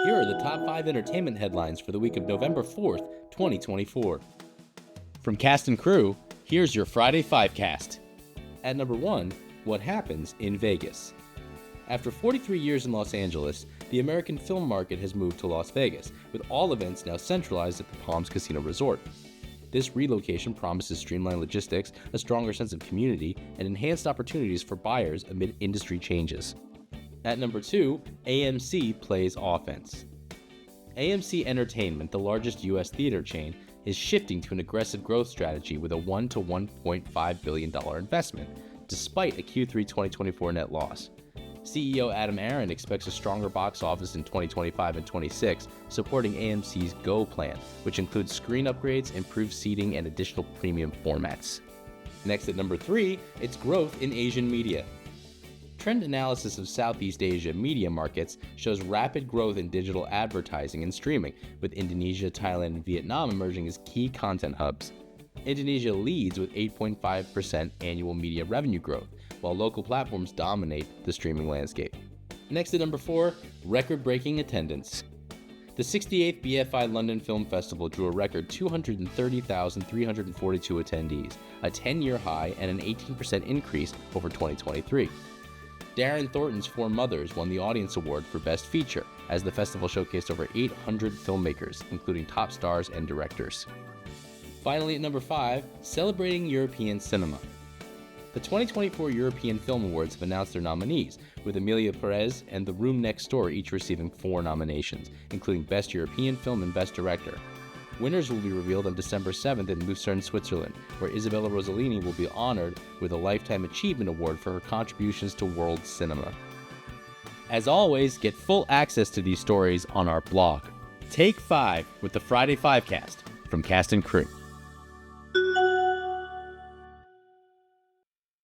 Here are the top 5 entertainment headlines for the week of November 4th, 2024. From cast and crew, here's your Friday Fivecast. At number 1, what happens in Vegas? After 43 years in Los Angeles, the American film market has moved to Las Vegas, with all events now centralized at the Palms Casino Resort. This relocation promises streamlined logistics, a stronger sense of community, and enhanced opportunities for buyers amid industry changes. At number 2, AMC plays offense. AMC Entertainment, the largest U.S. theater chain, is shifting to an aggressive growth strategy with a $1 to $1.5 billion investment, despite a Q3 2024 net loss. CEO Adam Aron expects a stronger box office in 2025 and 26, supporting AMC's Go plan, which includes screen upgrades, improved seating, and additional premium formats. Next at number 3, it's growth in Asian media. Trend analysis of Southeast Asia media markets shows rapid growth in digital advertising and streaming, with Indonesia, Thailand, and Vietnam emerging as key content hubs. Indonesia leads with 8.5% annual media revenue growth, while local platforms dominate the streaming landscape. Next at number 4, record-breaking attendance. The 68th BFI London Film Festival drew a record 230,342 attendees, a 10-year high and an 18% increase over 2023. Darren Thornton's Four Mothers won the Audience Award for Best Feature, as the festival showcased over 800 filmmakers, including top stars and directors. Finally at number 5, celebrating European cinema. The 2024 European Film Awards have announced their nominees, with Emilia Perez and The Room Next Door each receiving 4 nominations, including Best European Film and Best Director. Winners will be revealed on December 7th in Lucerne, Switzerland, where Isabella Rossellini will be honored with a Lifetime Achievement Award for her contributions to world cinema. As always, get full access to these stories on our blog. Take 5 with the Friday Fivecast from Cast and Crew.